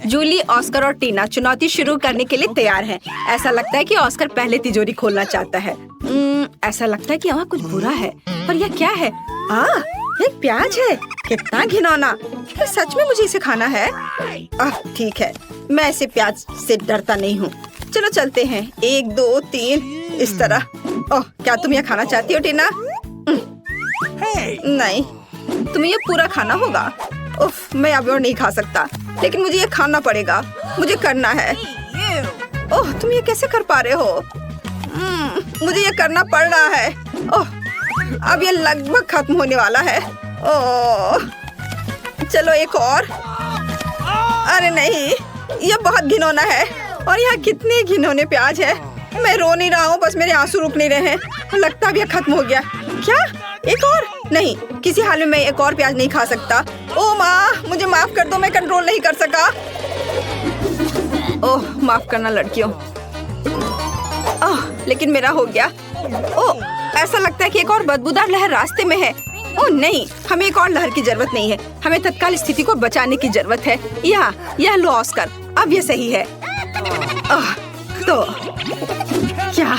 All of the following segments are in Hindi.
जूली, ऑस्कर और टीना चुनौती शुरू करने के लिए तैयार हैं। ऐसा लगता है कि ऑस्कर पहले तिजोरी खोलना चाहता है। ऐसा लगता है कि वहाँ कुछ बुरा है, पर यह क्या है? एक प्याज है। कितना घिनौना! क्या सच में मुझे इसे खाना है? ठीक है, मैं ऐसे प्याज से डरता नहीं हूँ। चलो चलते हैं। 1 2 3 इस तरह। क्या तुम यह खाना चाहती हो टीना? नहीं, तुम्हें ये पूरा खाना होगा। उफ, मैं अब और नहीं खा सकता, लेकिन मुझे ये खाना पड़ेगा। मुझे करना है। ओह, तुम ये कैसे कर पा रहे हो? मुझे ये करना पड़ रहा है। ओह, अब ये लगभग खत्म होने वाला है। ओह, चलो एक और। अरे नहीं, ये बहुत घिनौना है। और यहाँ कितने घिनौने प्याज है। मैं रो नहीं रहा हूँ, बस मेरे आंसू रुक नहीं रहे हैं। लगता है अब ये खत्म हो गया। क्या? एक और? नहीं, किसी हाल में मैं एक और प्याज नहीं खा सकता। ओह माँ, मुझे माफ कर दो, मैं कंट्रोल नहीं कर सका। ओह, माफ करना लड़कियों। लेकिन मेरा हो गया। ओह, ऐसा लगता है कि एक और बदबूदार लहर रास्ते में है। ओह नहीं, हमें एक और लहर की जरूरत नहीं है। हमें तत्काल स्थिति को बचाने की जरूरत है। यह लो ऑस्कर, अब ये सही है। तो क्या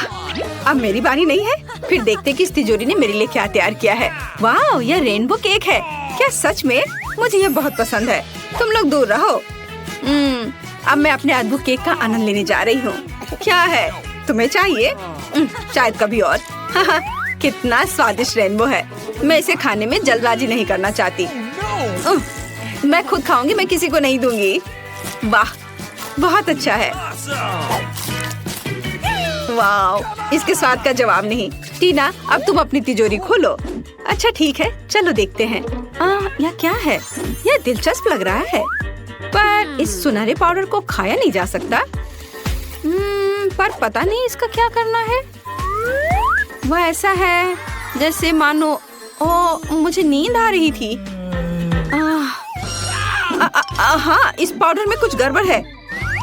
अब मेरी बारी नहीं है? फिर देखते कि इस तिजोरी ने मेरे लिए क्या तैयार किया है। वाह, यह रेनबो केक है। क्या सच में? मुझे यह बहुत पसंद है। तुम लोग दूर रहो। अब मैं अपने अद्भुत केक का आनंद लेने जा रही हूँ। क्या है, तुम्हें चाहिए? शायद कभी और। कितना स्वादिष्ट रेनबो है। मैं इसे खाने में जल्दबाजी नहीं करना चाहती। मैं खुद खाऊंगी, मैं किसी को नहीं दूंगी। वाह, बहुत अच्छा है। वाह, इसके स्वाद का जवाब नहीं। टीना, अब तुम अपनी तिजोरी खोलो। अच्छा ठीक है, चलो देखते हैं। यह क्या है? यह दिलचस्प लग रहा है, पर इस सुनहरे पाउडर को खाया नहीं जा सकता। पर पता नहीं इसका क्या करना है। वह ऐसा है जैसे मानो मुझे नींद आ रही थी। हाँ, इस पाउडर में कुछ गड़बड़ है।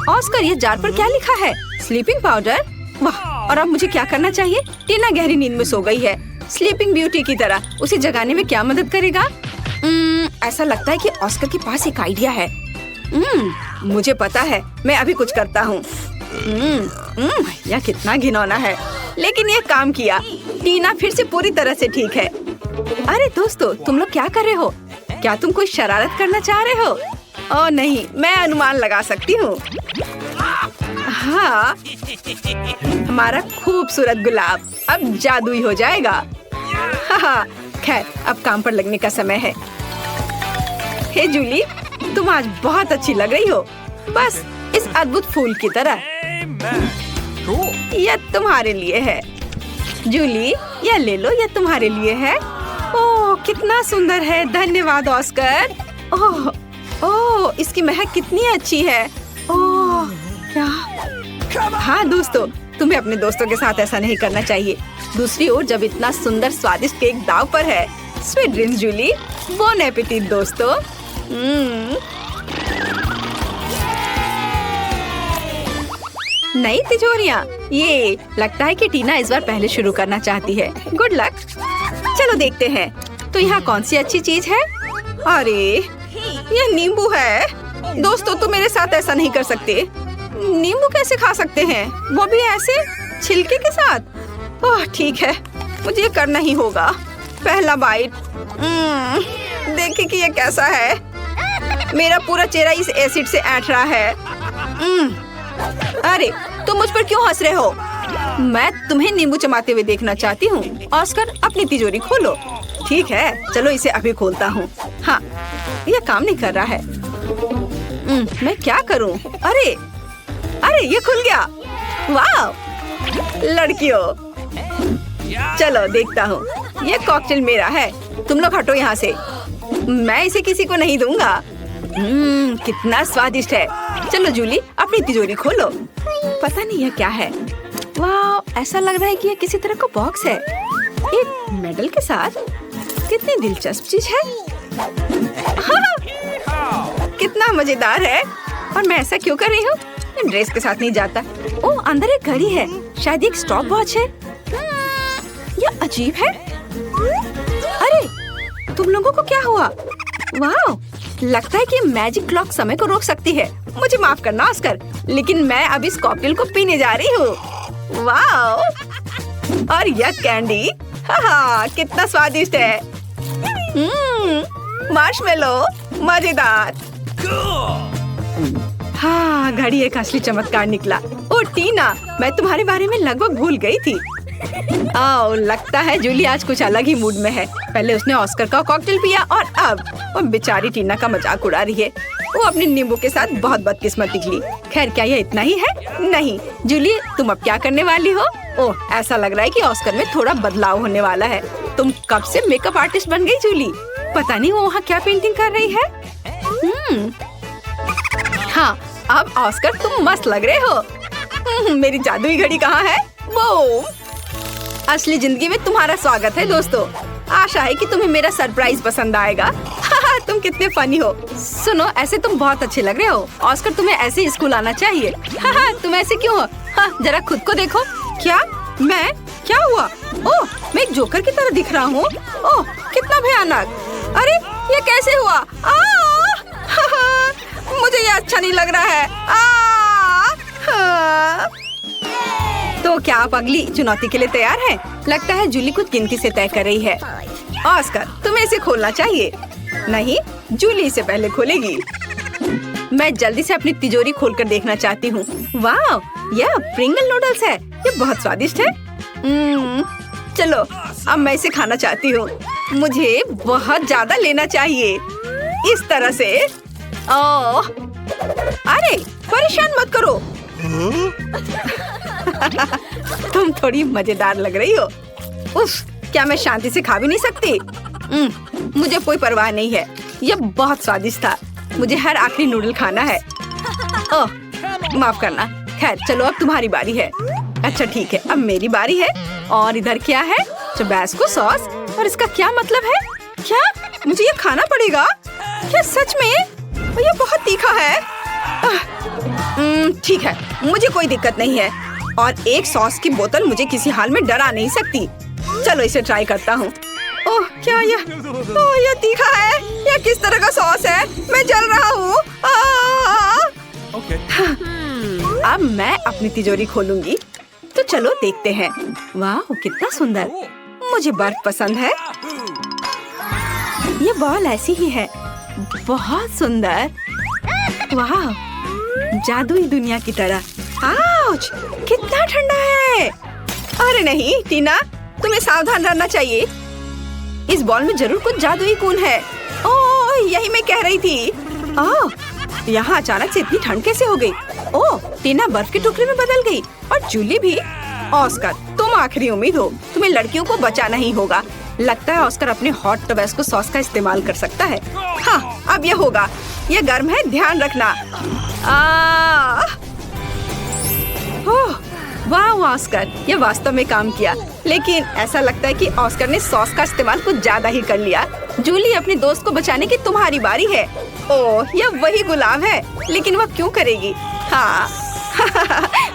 ऑस्कर, ये जार पर क्या लिखा है? Sleeping powder. वाह, और अब मुझे क्या करना चाहिए? टीना गहरी नींद में सो गई है। स्लीपिंग ब्यूटी की तरह उसे जगाने में क्या मदद करेगा? ऐसा लगता है कि ऑस्कर के पास एक आइडिया है। मुझे पता है, मैं अभी कुछ करता हूँ। यह कितना घिनौना है, लेकिन यह काम किया। टीना फिर से पूरी तरह से ठीक है। अरे दोस्तों, तुम लोग क्या कर रहे हो? क्या तुम कोई शरारत करना चाह रहे हो? ओह नहीं, मैं अनुमान लगा सकती हूँ। हाँ, हमारा खूबसूरत गुलाब अब जादुई हो जाएगा। खैर, अब काम पर लगने का समय है। हे जूली, तुम आज बहुत अच्छी लग रही हो, बस इस अद्भुत फूल की तरह। यह तुम्हारे लिए है। जूली, यह ले लो, यह तुम्हारे लिए है। ओह, कितना सुंदर है। धन्यवाद ऑस्कर। ओह, इसकी महक कितनी अच्छी है। ओह, क्या? हाँ दोस्तों, तुम्हें अपने दोस्तों के साथ ऐसा नहीं करना चाहिए। दूसरी ओर जब इतना सुंदर स्वादिष्ट केक दाव पर है। Sweet dreams Julie. Bon appetit दोस्तों। नई तिजोरियाँ। ये लगता है कि टीना इस बार पहले शुरू करना चाहती है। Good luck. चलो देखते हैं, तो यहाँ कौन सी अच्छी चीज है? अरे, ये नींबू है। दोस्तों, तुम मेरे साथ ऐसा नहीं कर सकते। नींबू कैसे खा सकते हैं, वो भी ऐसे छिलके के साथ? ओह ठीक है, मुझे ये करना ही होगा। पहला बाइट। देखिए कि ये कैसा है। मेरा पूरा चेहरा इस एसिड से ऐंठ रहा है। अरे, तुम मुझ पर क्यों हंस रहे हो? मैं तुम्हें नींबू चबाते हुए देखना चाहती हूँ। ऑस्कर, अपनी तिजोरी खोलो। ठीक है, चलो इसे अभी खोलता हूँ। हाँ, यह काम नहीं कर रहा है। मैं क्या करूँ? अरे, ये खुल गया। वाह लड़कियों, चलो देखता हूँ। ये कॉकटेल मेरा है। तुम लोग हटो यहाँ से, मैं इसे किसी को नहीं दूंगा। कितना स्वादिष्ट है। चलो जूली, अपनी तिजोरी खोलो। पता नहीं यह क्या है। वाह, ऐसा लग रहा है कि यह किसी तरह का बॉक्स है, एक मेडल के साथ। कितनी दिलचस्प चीज है। कितना मजेदार है। और मैं ऐसा क्यों कर रही हूँ? ड्रेस के साथ नहीं जाता। ओह, अंदर एक घड़ी है, शायद एक स्टॉप वॉच है। यह अजीब है। अरे, तुम लोगों को क्या हुआ? वाह, लगता है कि मैजिक क्लॉक समय को रोक सकती है। मुझे माफ करना ऑस्कर, लेकिन मैं अब इस कॉकटेल को पीने जा रही हूँ। वाओ! और यह कैंडी, हाँ कितना स्वादिष्ट है। मार्शमेलो, मजेदार। हाँ, घड़ी एक असली चमत्कार निकला। ओ टीना, मैं तुम्हारे बारे में लगभग भूल गई थी। आओ, लगता है जूली आज कुछ अलग ही मूड में है। पहले उसने ऑस्कर का कॉकटेल पिया और अब वो बेचारी टीना का मजाक उड़ा रही है। वो अपने नींबू के साथ बहुत बदकिस्मत निकली। खैर, क्या यह इतना ही है? नहीं जूली, तुम अब क्या करने वाली हो? ओह, ऐसा लग रहा है कि ऑस्कर में थोड़ा बदलाव होने वाला है। तुम कब से मेकअप आर्टिस्ट बन गई जूली? पता नहीं वो वहाँ क्या पेंटिंग कर रही है। हाँ, अब ऑस्कर तुम मस्त लग रहे हो। मेरी जादुई घड़ी कहाँ है? वो असली जिंदगी में तुम्हारा स्वागत है दोस्तों। आशा है कि तुम्हें मेरा सरप्राइज पसंद आएगा। तुम कितने फनी हो। सुनो, ऐसे तुम बहुत अच्छे लग रहे हो। ऑस्कर, तुम्हें ऐसे ही स्कूल आना चाहिए। तुम ऐसे क्यों हो? जरा खुद को देखो। क्या? मैं? क्या हुआ? ओह, मैं एक जोकर की तरह दिख रहा हूँ। ओह, कितना भयानक। अरे, ये कैसे हुआ? मुझे ये अच्छा नहीं लग रहा है। तो क्या आप अगली चुनौती के लिए तैयार हैं? लगता है जूली कुछ गिनती से तय कर रही है। ऑस्कर, तुम्हें इसे खोलना चाहिए। नहीं, जूली इसे पहले खोलेगी। मैं जल्दी से अपनी तिजोरी खोलकर देखना चाहती हूँ। वाह, यह प्रिंगल नूडल्स है। ये बहुत स्वादिष्ट है। चलो, अब मैं इसे खाना चाहती हूँ। मुझे बहुत ज्यादा लेना चाहिए। इस तरह से। ओह, अरे परेशान मत करो। तुम थोड़ी मजेदार लग रही हो। उफ, क्या मैं शांति से खा भी नहीं सकती? मुझे कोई परवाह नहीं है। यह बहुत स्वादिष्ट था। मुझे हर आखिरी नूडल खाना है। ओह, माफ करना। खैर, चलो अब तुम्हारी बारी है। अच्छा ठीक है, अब मेरी बारी है। और इधर क्या है? Tabasco sauce. और इसका क्या मतलब है? क्या मुझे ये खाना पड़ेगा? क्या सच में? ये बहुत तीखा है। ठीक है, मुझे कोई दिक्कत नहीं है। और एक सॉस की बोतल मुझे किसी हाल में डरा नहीं सकती। चलो इसे ट्राई करता हूँ। ओह, क्या यह तीखा है? यह किस तरह का सॉस है? मैं जल रहा हूँ। अब मैं अपनी तिजोरी खोलूंगी। तो चलो देखते हैं। वाह, कितना सुंदर। मुझे बर्फ पसंद है। ये बॉल ऐसी ही है। बहुत सुंदर। वाह, जादुई दुनिया की तरह। आउच, कितना ठंडा है। अरे नहीं टीना, तुम्हें सावधान रहना चाहिए। इस बॉल में जरूर कुछ जादुई गुण है। ओह, यही मैं कह रही थी। ओह, यहाँ अचानक से इतनी ठंड कैसे हो गई? ओह, टीना बर्फ के टुकड़े में बदल गई और जूली भी। ऑस्कर, तुम आखिरी उम्मीद हो। तुम्हें लड़कियों को बचाना ही होगा। लगता है ऑस्कर अपने हॉट टबास्को सॉस का इस्तेमाल कर सकता है। हाँ, अब यह होगा। यह गर्म है, ध्यान रखना। ओह, वाह ऑस्कर, यह वास्तव में काम किया। लेकिन ऐसा लगता है कि ऑस्कर ने सॉस का इस्तेमाल कुछ ज्यादा ही कर लिया। जूली, अपने दोस्त को बचाने की तुम्हारी बारी है। ओह, यह वही गुलाब है, लेकिन वह क्यों करेगी? हाँ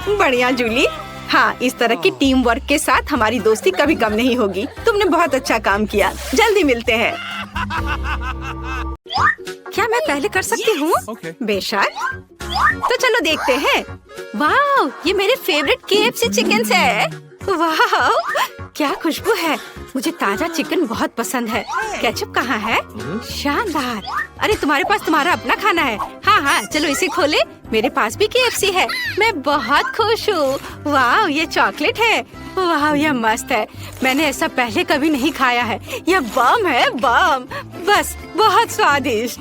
बढ़िया जूली। हाँ, इस तरह की टीम वर्क के साथ हमारी दोस्ती कभी कम नहीं होगी। तुमने बहुत अच्छा काम किया। जल्दी मिलते हैं। क्या मैं पहले कर सकती हूँ? बेशक। तो चलो देखते हैं। वाह, ये मेरे फेवरेट KFC चिकन है। वाह, क्या खुशबू है। मुझे ताजा चिकन बहुत पसंद है। केचप कहाँ है? शानदार। अरे, तुम्हारे पास तुम्हारा अपना खाना है। हाँ, चलो इसे खोले। मेरे पास भी KFC है। मैं बहुत खुश हूँ। वाह, ये चॉकलेट है। वाह, यह मस्त है। मैंने ऐसा पहले कभी नहीं खाया है। यह बम है, बम। बस बहुत स्वादिष्ट।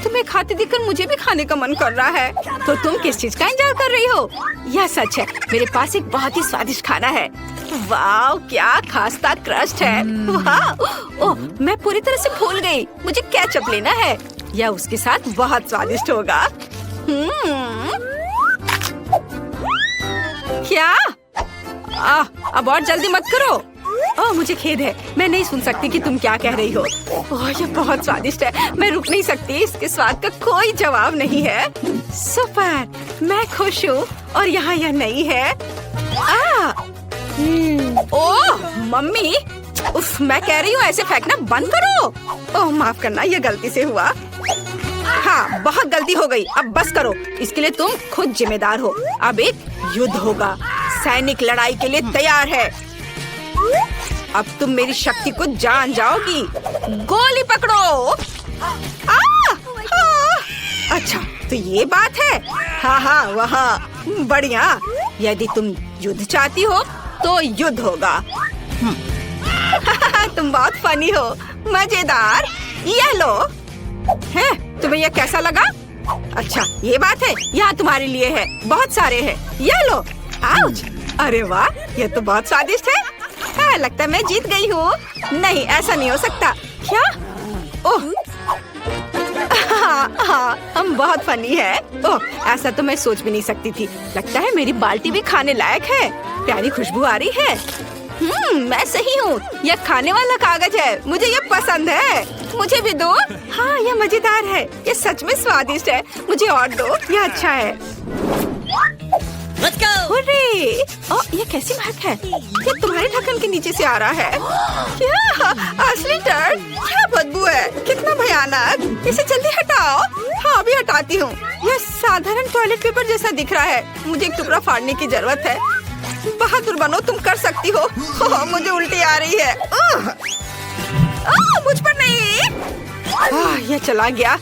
तुम्हें खाते देखकर मुझे भी खाने का मन कर रहा है। तो तुम किस चीज का इंतजार कर रही हो? यह सच है, मेरे पास एक बहुत ही स्वादिष्ट खाना है। वाह, क्या खास्ता क्रस्ट है। वाह, ओह, मैं पूरी तरह से फूल गई। मुझे केचप लेना है। यह उसके साथ बहुत स्वादिष्ट होगा। क्या? अब और जल्दी मत करो। ओह, मुझे खेद है। मैं नहीं सुन सकती कि तुम क्या कह रही हो। ओह, ये बहुत स्वादिष्ट है। मैं रुक नहीं सकती। इसके स्वाद का कोई जवाब नहीं है। सुपर, मैं खुश हूँ। और यहाँ यह नहीं है। ओह मम्मी, उफ, मैं कह रही हूँ ऐसे फेंकना बंद करो। ओह, माफ करना, यह गलती से हुआ। हाँ, बहुत गलती हो गई, अब बस करो। इसके लिए तुम खुद जिम्मेदार हो। अब एक युद्ध होगा। सैनिक लड़ाई के लिए तैयार है। अब तुम मेरी शक्ति को जान जाओगी। गोली पकड़ो। अच्छा, तो ये बात है। हाँ, वहाँ बढ़िया। यदि तुम युद्ध चाहती हो तो युद्ध होगा। तुम बहुत फनी हो, मजेदार। ये लो। है, तुम्हें यह कैसा लगा? अच्छा, ये बात है। यहाँ तुम्हारे लिए है, बहुत सारे हैं। ये लो। आउच! अरे वाह, ये तो बहुत स्वादिष्ट है। हाँ, लगता है मैं जीत गई हूँ। नहीं, ऐसा नहीं हो सकता। क्या? ओह, हाँ, हम बहुत फनी है। ओह, ऐसा तो मैं सोच भी नहीं सकती थी। लगता है मेरी बाल्टी भी खाने लायक है। प्यारी खुशबू आ रही है। मैं सही हूँ। यह खाने वाला कागज है। मुझे ये पसंद है। मुझे भी दो। हाँ, यह मजेदार है। ये सच में स्वादिष्ट है। मुझे और दो। यह अच्छा है। Let's go! अरे, ये कैसी महक है? ये तुम्हारे ढक्कन के नीचे से आ रहा है। क्या? असली टर्ड? क्या बदबू है? कितना भयानक! इसे जल्दी हटाओ। हाँ, अभी हटाती हूँ। यह साधारण टॉयलेट पेपर जैसा दिख रहा है। मुझे एक टुकड़ा फाड़ने की जरूरत है। बहादुर बनो, तुम कर सकती हो। मुझे उल्टी आ रही है। मुझ पर नहीं। यह चला गया।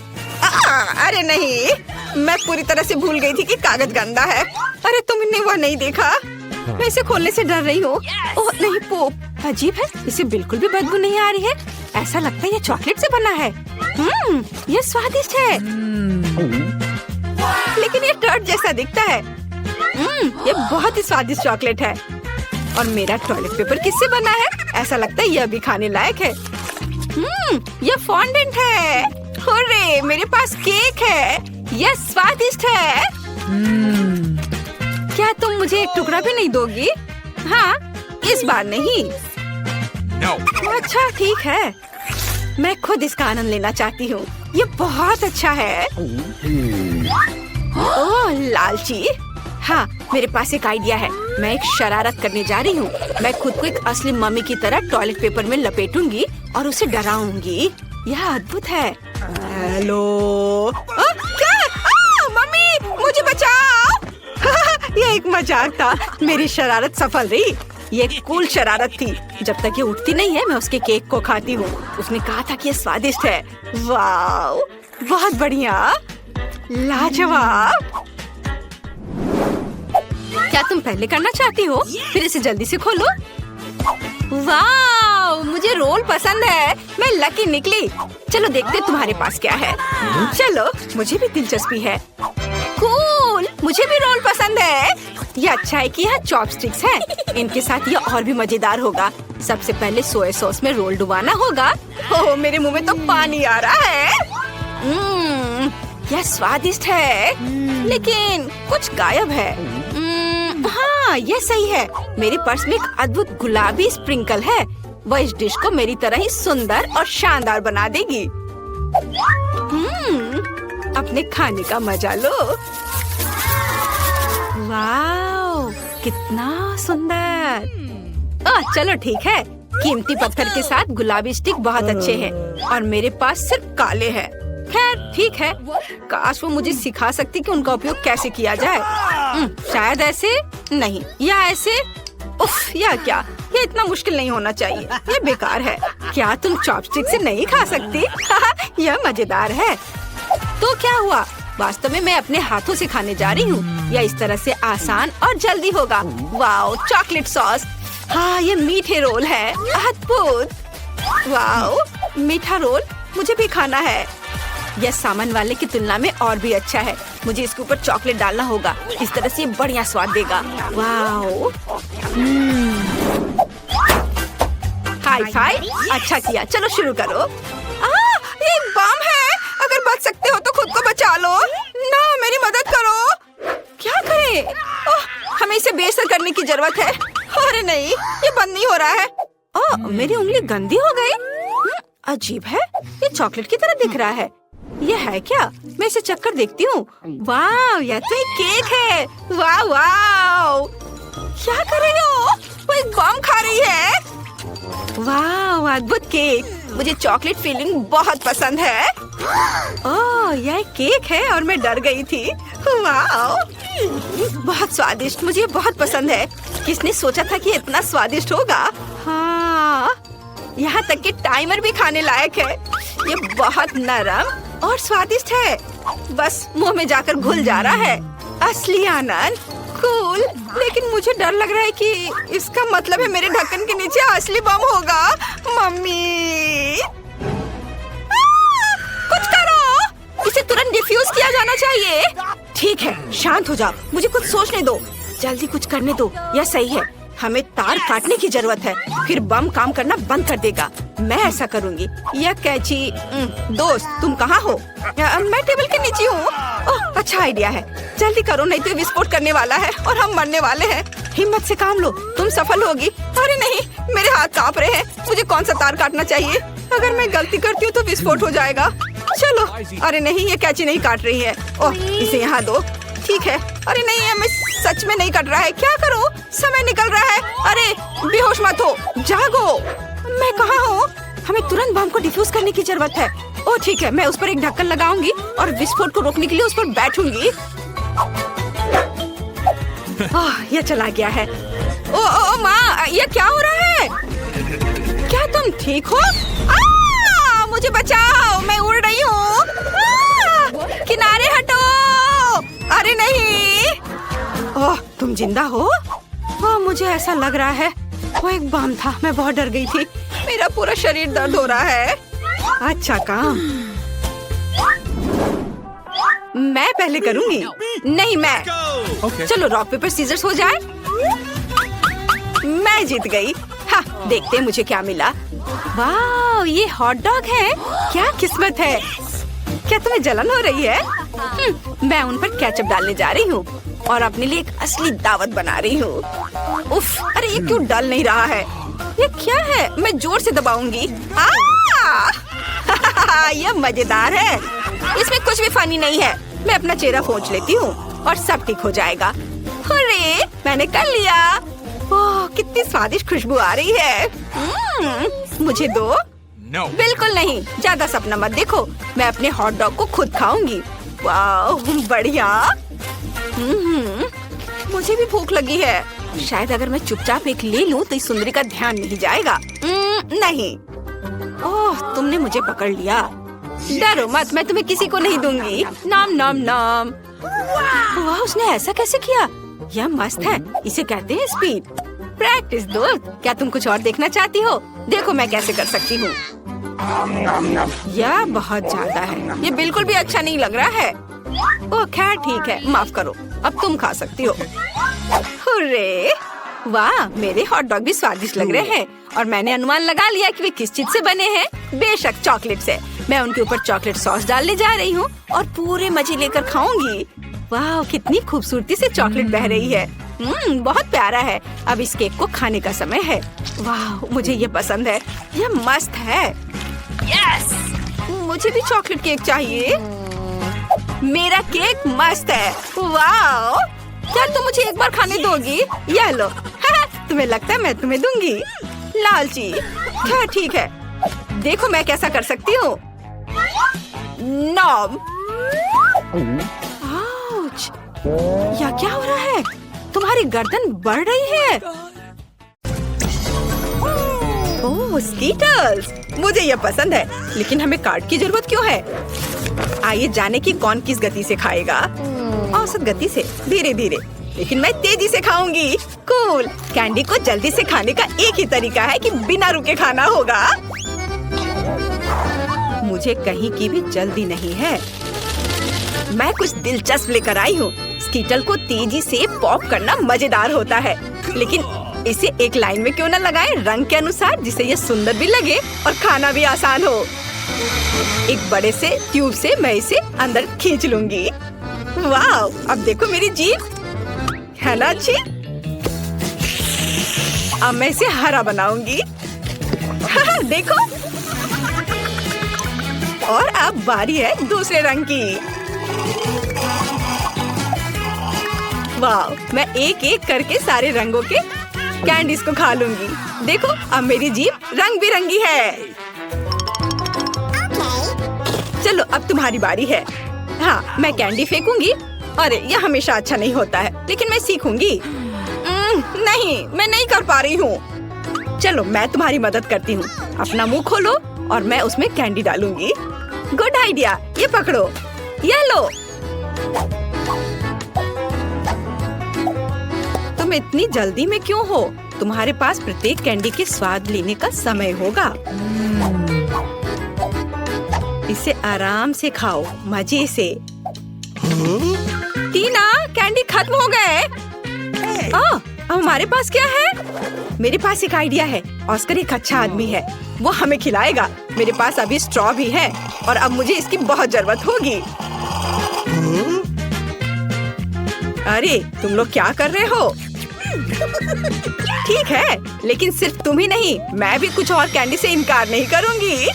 अरे नहीं, मैं पूरी तरह से भूल गई थी कि कागज गंदा है। अरे तुमने वह नहीं देखा? मैं इसे खोलने से डर रही हूँ। ओह नहीं, पोप अजीब है। इसे बिल्कुल भी बदबू नहीं आ रही है। ऐसा लगता है ये चॉकलेट से बना है। ये स्वादिष्ट है। लेकिन ये टर्ड जैसा दिखता है। ये बहुत ही स्वादिष्ट चॉकलेट है। और मेरा टॉयलेट पेपर किससे बना है? ऐसा लगता है यह भी खाने लायक है। यह फॉन्डेंट है। हुर्रे, मेरे पास केक है। यह स्वादिष्ट है। क्या तुम मुझे एक टुकड़ा भी नहीं दोगी? हाँ, इस बार नहीं। No. अच्छा, ठीक है। मैं खुद इसका आनंद लेना चाहती हूँ। ये बहुत अच्छा है। ओह, लालची। हाँ, मेरे पास एक आइडिया है। मैं एक शरारत करने जा रही हूँ। मैं खुद को एक असली मम्मी की तरह टॉयलेट पेपर में लपेटूंगी और उसे डराऊंगी। यह अद्भुत है। हेलो। क्या? मम्मी, मुझे बचाओ। यह एक मजाक था। मेरी शरारत सफल रही। ये एक कूल शरारत थी। जब तक ये उठती नहीं है, मैं उसके केक को खाती हूँ। उसने कहा था कि ये स्वादिष्ट है। वाओ, बहुत बढ़िया, लाजवाब। क्या तुम पहले करना चाहती हो? फिर इसे जल्दी से खोलो। वाओ, मुझे रोल पसंद है। मैं लकी निकली। चलो देखते तुम्हारे पास क्या है। चलो, मुझे भी दिलचस्पी है। कूल, मुझे भी रोल पसंद है। ये अच्छा है कि यहाँ चॉपस्टिक्स हैं। इनके साथ ये और भी मजेदार होगा। सबसे पहले सोया सॉस में रोल डुबाना होगा। ओह, मेरे मुंह में तो पानी आ रहा है। यह स्वादिष्ट है, लेकिन कुछ गायब है। हाँ, ये सही है। मेरे पर्स में एक अद्भुत गुलाबी स्प्रिंकल है। वह इस डिश को मेरी तरह ही सुंदर और शानदार बना देगी। अपने खाने का मजा लो। वाओ, कितना सुंदर। चलो ठीक है। कीमती पत्थर के साथ गुलाबी स्टिक बहुत अच्छे हैं और मेरे पास सिर्फ काले हैं। खैर ठीक है। काश वो मुझे सिखा सकती कि उनका उपयोग कैसे किया जाए। शायद ऐसे नहीं, या ऐसे। उफ, या क्या? ये इतना मुश्किल नहीं होना चाहिए। ये बेकार है। क्या तुम चॉपस्टिक से नहीं खा सकती? यह मजेदार है। तो क्या हुआ? वास्तव में मैं अपने हाथों से खाने जा रही हूँ। यह इस तरह से आसान और जल्दी होगा। Wow, chocolate sauce. हाँ, ये मीठे रोल है। अद्भुत। वाओ, मीठा रोल मुझे भी खाना है। यह सामान वाले की तुलना में और भी अच्छा है। मुझे इसके ऊपर चॉकलेट डालना होगा। इस तरह से ये बढ़िया स्वाद देगा। Wow, high five. अच्छा किया। चलो शुरू करो। ये बम है। अगर बच सकते हो तो खुद को बचा लो। ना, मेरी मदद करो। क्या करें? हमें इसे बेअसर करने की जरूरत है। अरे नहीं, ये बंद नहीं हो रहा है। मेरी उंगली गंदी हो गई। अजीब है, ये चॉकलेट की तरह दिख रहा है। ये है क्या? मैं इसे चक्कर देखती हूँ। वाह, यह तो एक केक है। वाह वाह, क्या कर रही हो? वो एक बम खा रही है। वाह, अद्भुत केक। मुझे चॉकलेट फीलिंग बहुत पसंद है। ओह, यह केक है और मैं डर गई थी। वाह, बहुत स्वादिष्ट, मुझे बहुत पसंद है। किसने सोचा था कि इतना स्वादिष्ट होगा? हाँ, यहाँ तक कि टाइमर भी खाने लायक है। ये बहुत नरम और स्वादिष्ट है, बस मुंह में जाकर घुल जा रहा है। असली आनंद, कूल। लेकिन मुझे डर लग रहा है कि इसका मतलब है मेरे ढक्कन के नीचे असली बम होगा। मम्मी, कुछ करो, इसे तुरंत डिफ्यूज किया जाना चाहिए। ठीक है, शांत हो जाओ, मुझे कुछ सोचने दो, जल्दी कुछ करने दो। यह सही है, हमें तार काटने की जरूरत है, फिर बम काम करना बंद कर देगा। मैं ऐसा करूंगी। यह कैची, दोस्त तुम कहाँ हो? मैं टेबल के नीचे हूँ। ओह, अच्छा आइडिया है, जल्दी करो नहीं तो विस्फोट करने वाला है और हम मरने वाले हैं। हिम्मत से काम लो, तुम सफल होगी। अरे नहीं, मेरे हाथ कांप रहे हैं। मुझे कौन सा तार काटना चाहिए? अगर मैं गलती करती हूँ तो विस्फोट हो जाएगा। चलो, अरे नहीं, ये कैची नहीं काट रही है। ओह, इसे यहाँ दो। ठीक है। अरे नहीं, हमें सच में नहीं कट रहा है। क्या करूं? समय निकल रहा है। अरे बेहोश मत हो, जागो। मैं कहाँ हूँ? हमें तुरंत बम को डिफ्यूज करने की जरूरत है। ओह ठीक है, मैं उस पर एक ढक्कन लगाऊंगी और विस्फोट को रोकने के लिए उस पर बैठूंगी। यह चला गया है। ओ माँ, यह क्या हो रहा है? क्या तुम ठीक हो? मुझे बचाओ, मैं उड़ रही हूँ। किनारे हटो। अरे नहीं। ओह, तुम जिंदा हो? ओह, मुझे ऐसा लग रहा है वो एक बम था। मैं बहुत डर गई थी। मेरा पूरा शरीर दर्द हो रहा है। अच्छा काम, मैं पहले करूंगी। नहीं, मैं। चलो रॉक पेपर सीजर्स हो जाए। मैं जीत गई। हाँ, देखते हैं मुझे क्या मिला। वाह, ये हॉट डॉग है। क्या किस्मत है। क्या तुम्हें जलन हो रही है? मैं उन पर केचप डालने जा रही हूँ और अपने लिए एक असली दावत बना रही हूँ। उफ, अरे ये क्यों डल नहीं रहा है? ये क्या है? मैं जोर से दबाऊंगी। यह मजेदार है। इसमें कुछ भी फनी नहीं है। मैं अपना चेहरा पोंछ लेती हूँ और सब ठीक हो जाएगा। अरे मैंने कर लिया। ओह, कितनी स्वादिष्ट खुशबू आ रही है। मुझे दो। No. बिल्कुल नहीं, ज्यादा सपना मत देखो। मैं अपने हॉट डॉग को खुद खाऊंगी। वाह, बढ़िया। मुझे भी भूख लगी है। शायद अगर मैं चुपचाप एक ले लूं तो इस सुंदरी का ध्यान नहीं जाएगा। नहीं। ओह, तुमने मुझे पकड़ लिया। डरो मत, मैं तुम्हें किसी को नहीं दूंगी। नाम नाम नाम। वाह, उसने ऐसा कैसे किया? यह मस्त है। इसे कहते हैं स्पीड। प्रैक्टिस दोस्त। क्या तुम कुछ और देखना चाहती हो? देखो मैं कैसे कर सकती हूँ। यह बहुत ज्यादा है। ये बिल्कुल भी अच्छा नहीं लग रहा है। ओह खैर ठीक है, माफ करो। अब तुम खा सकती हो। हुर्रे! वाह, मेरे हॉट डॉग भी स्वादिष्ट लग रहे हैं और मैंने अनुमान लगा लिया कि वे किस चीज से बने हैं। बेशक चॉकलेट से। मैं उनके ऊपर चॉकलेट सॉस डालने जा रही हूँ और पूरे मजे लेकर खाऊंगी। वाह, कितनी खूबसूरती से चॉकलेट बह रही है। बहुत प्यारा है। अब इस केक को खाने का समय है। वाह, मुझे ये पसंद है। यह मस्त है। यस! मुझे भी चॉकलेट केक चाहिए। मेरा केक मस्त है। वाह! क्या तुम मुझे एक बार खाने दोगी? यह लो। तुम्हें लगता है मैं तुम्हें दूंगी? लालची। क्या ठीक है, देखो मैं कैसा कर सकती हूँ। नॉब। आउच! या क्या हो रहा है? तुम्हारी गर्दन बढ़ रही है। ओह स्कीटर्स, मुझे ये पसंद है। लेकिन हमें कार्ड की जरूरत क्यों है? आइए जाने की कौन किस गति से खाएगा। औसत गति से, धीरे धीरे। लेकिन मैं तेजी से खाऊंगी। कूल। कैंडी को जल्दी से खाने का एक ही तरीका है कि बिना रुके खाना होगा। मुझे कहीं की भी जल्दी नहीं है। मैं कुछ दिलचस्प लेकर आई हूँ। स्कीटल को तेजी से पॉप करना मजेदार होता है, लेकिन इसे एक लाइन में क्यों न लगाएं रंग के अनुसार, जिससे ये सुंदर भी लगे और खाना भी आसान हो। एक बड़े से ट्यूब से मैं इसे अंदर खींच लूंगी। वाह, अब देखो मेरी जीभ है ना अच्छी। अब मैं इसे हरा बनाऊंगी। देखो। और अब बारी है दूसरे रंग की। वाह, मैं एक एक करके सारे रंगों के कैंडीज को खा लूंगी। देखो, अब मेरी जीभ रंग बिरंगी है। चलो अब तुम्हारी बारी है। हाँ, मैं कैंडी फेंकूंगी। अरे यह हमेशा अच्छा नहीं होता है, लेकिन मैं सीखूंगी। नहीं, मैं नहीं कर पा रही हूँ। चलो मैं तुम्हारी मदद करती हूँ। अपना मुंह खोलो और मैं उसमें कैंडी डालूंगी। गुड आइडिया, ये पकड़ो, ये लो। तुम इतनी जल्दी में क्यों हो? तुम्हारे पास प्रत्येक कैंडी के स्वाद लेने का समय होगा। इसे आराम से खाओ, मजे से। टीना, कैंडी खत्म हो गए। अब हमारे पास क्या है? मेरे पास एक आइडिया है। ऑस्कर एक अच्छा आदमी है, वो हमें खिलाएगा। मेरे पास अभी स्ट्रॉ भी है और अब मुझे इसकी बहुत जरूरत होगी। अरे तुम लोग क्या कर रहे हो? ठीक है, लेकिन सिर्फ तुम ही नहीं, मैं भी कुछ और कैंडी से इनकार नहीं करूंगी।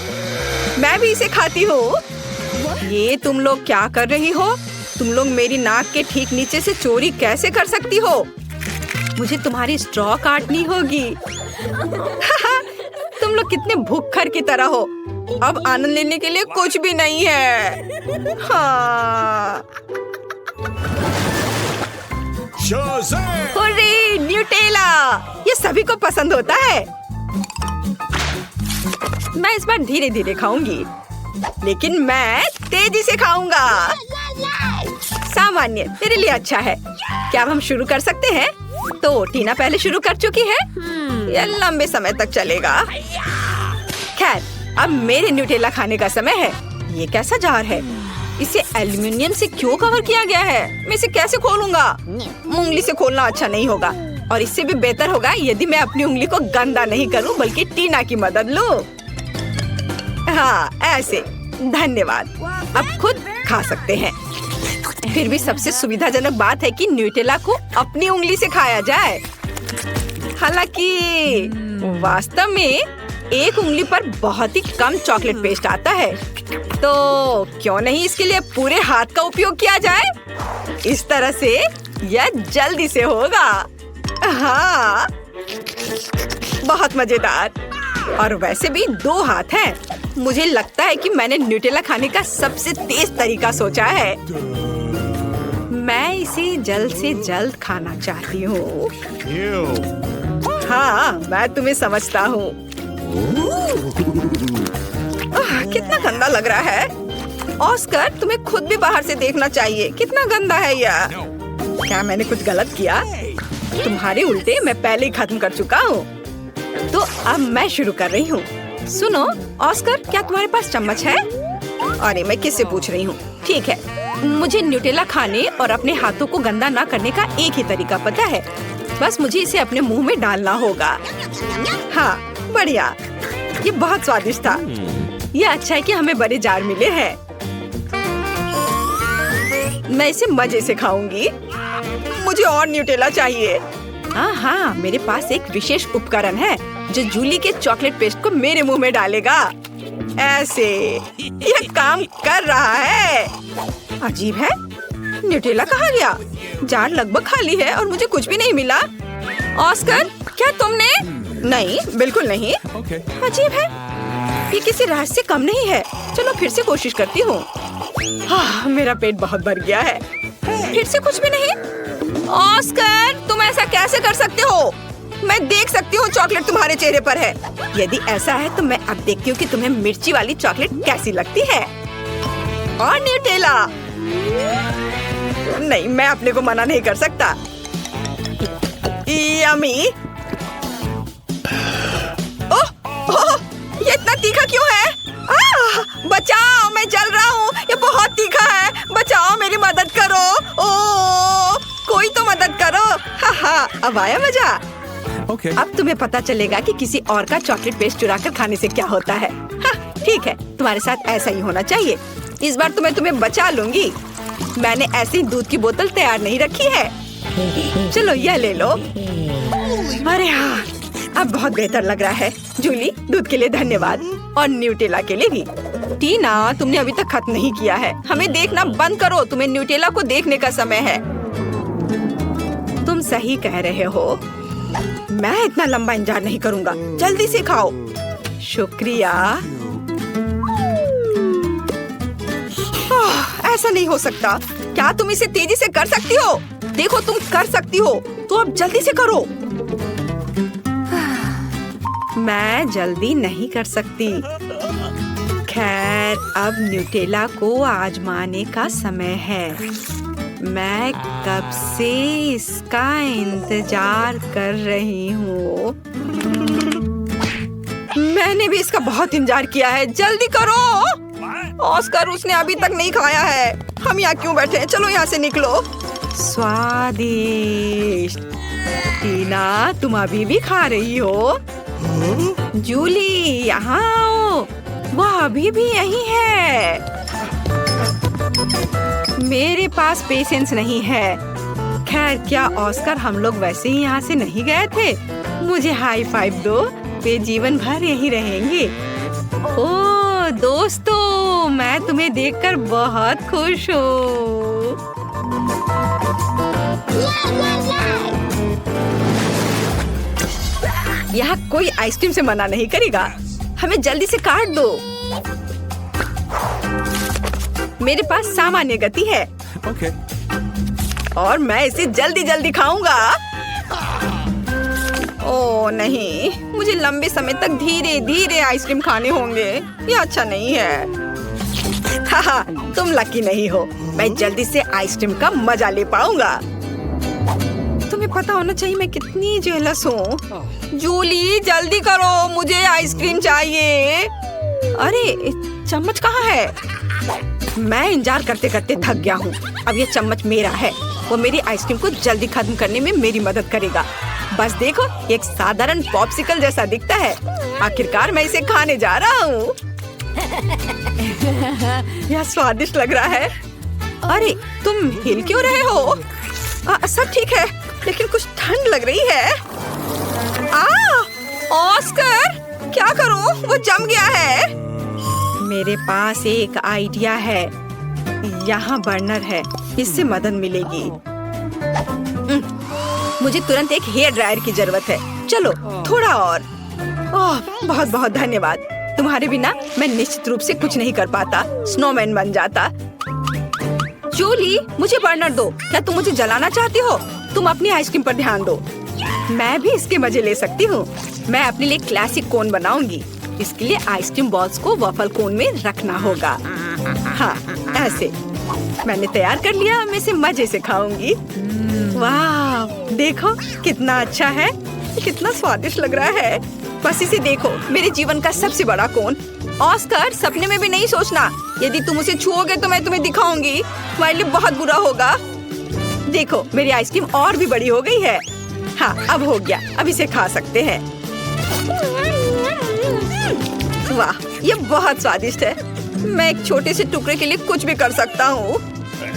मैं भी इसे खाती हूँ। ये तुम लोग क्या कर रही हो? तुम लोग मेरी नाक के ठीक नीचे से चोरी कैसे कर सकती हो? मुझे तुम्हारी स्ट्रॉ काटनी होगी। तुम लोग कितने भूखर की तरह हो। अब आनंद लेने के लिए कुछ भी नहीं है। हाँ। Hurray, Nutella! ये सभी को पसंद होता है। मैं इस बार धीरे धीरे खाऊंगी, लेकिन मैं तेजी से खाऊंगा। सामान्य तेरे लिए अच्छा है। क्या अब हम शुरू कर सकते हैं? तो टीना पहले शुरू कर चुकी है। यह लंबे समय तक चलेगा। खैर, अब मेरे न्यूटेला खाने का समय है। ये कैसा जार है? इसे एल्युमिनियम से क्यों कवर किया गया है? मैं इसे कैसे खोलूंगा? उंगली से खोलना अच्छा नहीं होगा, और इससे भी बेहतर होगा यदि मैं अपनी उंगली को गंदा नहीं करूं, बल्कि टीना की मदद लूं। हाँ, ऐसे। धन्यवाद। अब खुद खा सकते हैं। फिर भी सबसे सुविधाजनक बात है कि न्यूटेला को अपनी उंगली से खाया जाए। हालांकि वास्तव में एक उंगली पर बहुत ही कम चॉकलेट पेस्ट आता है, तो क्यों नहीं इसके लिए पूरे हाथ का उपयोग किया जाए? इस तरह से यह जल्दी से होगा। हाँ, बहुत मजेदार। और वैसे भी 2 हाथ हैं। मुझे लगता है कि मैंने न्यूटेला खाने का सबसे तेज तरीका सोचा है। मैं इसे जल्द से जल्द खाना चाहती हूँ। हाँ, मैं तुम्हें समझता हूँ। कितना गंदा लग रहा है। ऑस्कर, तुम्हें खुद भी बाहर से देखना चाहिए। कितना गंदा है यह। क्या मैंने कुछ गलत किया? तुम्हारे उल्टे मैं पहले ही खत्म कर चुका हूँ। तो अब मैं शुरू कर रही हूँ। सुनो ऑस्कर, क्या तुम्हारे पास चम्मच है? अरे मैं किससे पूछ रही हूँ? ठीक है, मुझे न्यूटेला खाने और अपने हाथों को गंदा ना करने का एक ही तरीका पता है। बस मुझे इसे अपने मुंह में डालना होगा। हाँ, बढ़िया। ये बहुत स्वादिष्ट था। ये अच्छा है कि हमें बड़े जार मिले हैं। मैं इसे मजे से खाऊंगी। मुझे और न्यूटेला चाहिए। हाँ, मेरे पास एक विशेष उपकरण है जो जूली के चॉकलेट पेस्ट को मेरे मुंह में डालेगा। ऐसे यह काम कर रहा है। अजीब है, न्यूटेला कहाँ गया? जार लगभग खाली है और मुझे कुछ भी नहीं मिला। ऑस्कर, क्या तुमने? नहीं, बिल्कुल नहीं। अजीब है, ये किसी राज से कम नहीं है। चलो फिर से कोशिश करती हूँ। हाँ, मेरा पेट बहुत भर गया है। फिर से कुछ भी नहीं। ऑस्कर, तुम ऐसा कैसे कर सकते हो? मैं देख सकती हूँ चॉकलेट तुम्हारे चेहरे पर है। यदि ऐसा है तो मैं अब देखती हूँ कि तुम्हें मिर्ची वाली चॉकलेट कैसी लगती है। और न्यूटेला? नहीं, मैं अपने को मना नहीं कर सकता। यम्मी। ओह, ये इतना तीखा क्यों है? बचाओ, मैं जल रहा हूँ। ये बहुत तीखा है। बचाओ, मेरी मदद करो। ओह, कोई तो मदद करो। हाँ, अब आया मजा। अब तुम्हें पता चलेगा कि किसी और का चॉकलेट पेस्ट चुरा कर खाने से क्या होता है। हाँ, ठीक है, तुम्हारे साथ ऐसा ही होना चाहिए। इस बार तुम्हें बचा लूंगी। मैंने ऐसी दूध की बोतल तैयार नहीं रखी है। चलो यह ले लो। अरे हाँ, अब बहुत बेहतर लग रहा है। जूली, दूध के लिए धन्यवाद, और न्यूटेला के लिए भी। टीना, तुमने अभी तक खत्म नहीं किया है। हमें देखना बंद करो। तुम्हें न्यूटेला को देखने का समय है। तुम सही कह रहे हो। मैं इतना लंबा इंतजार नहीं करूंगा। जल्दी से खाओ। शुक्रिया। ऐसा नहीं हो सकता। क्या तुम इसे तेजी से कर सकती हो? देखो तुम कर सकती हो, तो अब जल्दी से करो। मैं जल्दी नहीं कर सकती। खैर, अब न्यूटेला को आजमाने का समय है। मैं कब से इसका इंतजार कर रही हूँ। मैंने भी इसका बहुत इंतजार किया है। जल्दी करो। ऑस्कर, उसने अभी तक नहीं खाया है। हम यहाँ क्यों बैठे हैं? चलो यहाँ से निकलो। स्वादिष्ट। टीना, तुम अभी भी खा रही हो? जूली, यहाँ आओ। वह अभी भी यहीं है। मेरे पास पेशेंस नहीं है। खैर, क्या ऑस्कर, हम लोग वैसे ही यहाँ से नहीं गए थे? मुझे हाई फाइव दो। वे जीवन भर यहीं रहेंगे। ओह दोस्तों, मैं तुम्हें देखकर बहुत खुश हूँ। यहाँ कोई आइसक्रीम से मना नहीं करेगा। हमें जल्दी से काट दो। मेरे पास सामान्य गति है। Okay. और मैं इसे जल्दी जल्दी खाऊंगा। ओह नहीं, मुझे लंबे समय तक धीरे धीरे आइसक्रीम खाने होंगे। ये अच्छा नहीं है। हाहा, तुम लकी नहीं हो। मैं जल्दी से आइसक्रीम का मजा ले पाऊंगा। तुम्हें पता होना चाहिए मैं कितनी जेलस हूँ। जूली, जल्दी करो, मुझे आइसक्रीम चाहिए। अरे चम्मच कहाँ है? मैं इंतजार करते करते थक गया हूँ। अब ये चम्मच मेरा है। वो मेरी आइसक्रीम को जल्दी खत्म करने में मेरी मदद करेगा। बस देखो, एक साधारण पॉप्सिकल जैसा दिखता है। आखिरकार मैं इसे खाने जा रहा हूँ। यह स्वादिष्ट लग रहा है। अरे तुम हिल क्यों रहे हो? सब ठीक है, लेकिन कुछ ठंड लग रही है। ऑस्कर, क्या करूं? वो जम गया है। मेरे पास एक आइडिया है। यहाँ बर्नर है, इससे मदद मिलेगी। मुझे तुरंत एक हेयर ड्रायर की जरूरत है। चलो थोड़ा और। ओह, बहुत बहुत धन्यवाद। तुम्हारे बिना मैं निश्चित रूप से कुछ नहीं कर पाता। स्नोमैन बन जाता। जूली, मुझे बर्नर दो। क्या तुम मुझे जलाना चाहती हो? तुम अपनी आइसक्रीम पर ध्यान दो। मैं भी इसके मजे ले सकती हूँ। मैं अपने लिए क्लासिक कोन बनाऊंगी। इसके लिए आइसक्रीम बॉल्स को वफल कोन में रखना होगा। हाँ, ऐसे। मैंने तैयार कर लिया। मैं इसे मजे से खाऊंगी। वाह, देखो कितना अच्छा है। कितना स्वादिष्ट लग रहा है। बस इसे देखो, मेरे जीवन का सबसे बड़ा कोन। ऑस्कर, सपने में भी नहीं सोचना। यदि तुम उसे छुओगे तो मैं तुम्हें दिखाऊंगी। तुम्हारे लिए बहुत बुरा होगा। देखो, मेरी आइसक्रीम और भी बड़ी हो गई है। हाँ, अब हो गया। अब इसे खा सकते हैं। वाह, ये बहुत स्वादिष्ट है। मैं एक छोटे से टुकड़े के लिए कुछ भी कर सकता हूँ।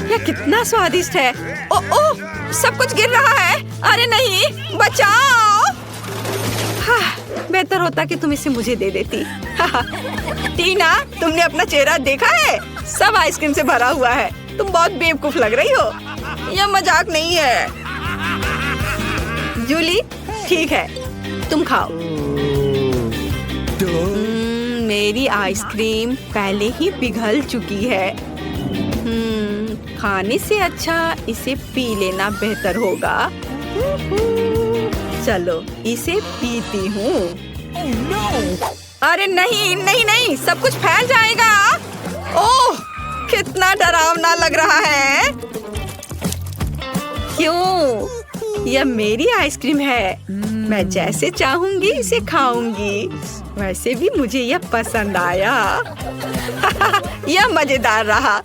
यह कितना स्वादिष्ट है। ओह, सब कुछ गिर रहा है। अरे नहीं, बचाओ। हाँ, बेहतर होता कि तुम इसे मुझे दे देती। टीना, तुमने अपना चेहरा देखा है? सब आइसक्रीम से भरा हुआ है। तुम बहुत बेवकूफ लग रही हो। यह मजाक नहीं है। जूली, ठीक है, तुम खाओ। मेरी आइसक्रीम पहले ही पिघल चुकी है। खाने से अच्छा इसे पी लेना बेहतर होगा। चलो, इसे पीती हूँ। अरे नहीं नहीं नहीं, सब कुछ फैल जाएगा। ओह, कितना डरावना लग रहा है। क्यों? यह मेरी आइसक्रीम है। मैं जैसे चाहूंगी इसे खाऊंगी। वैसे भी मुझे यह पसंद आया। यह मजेदार रहा।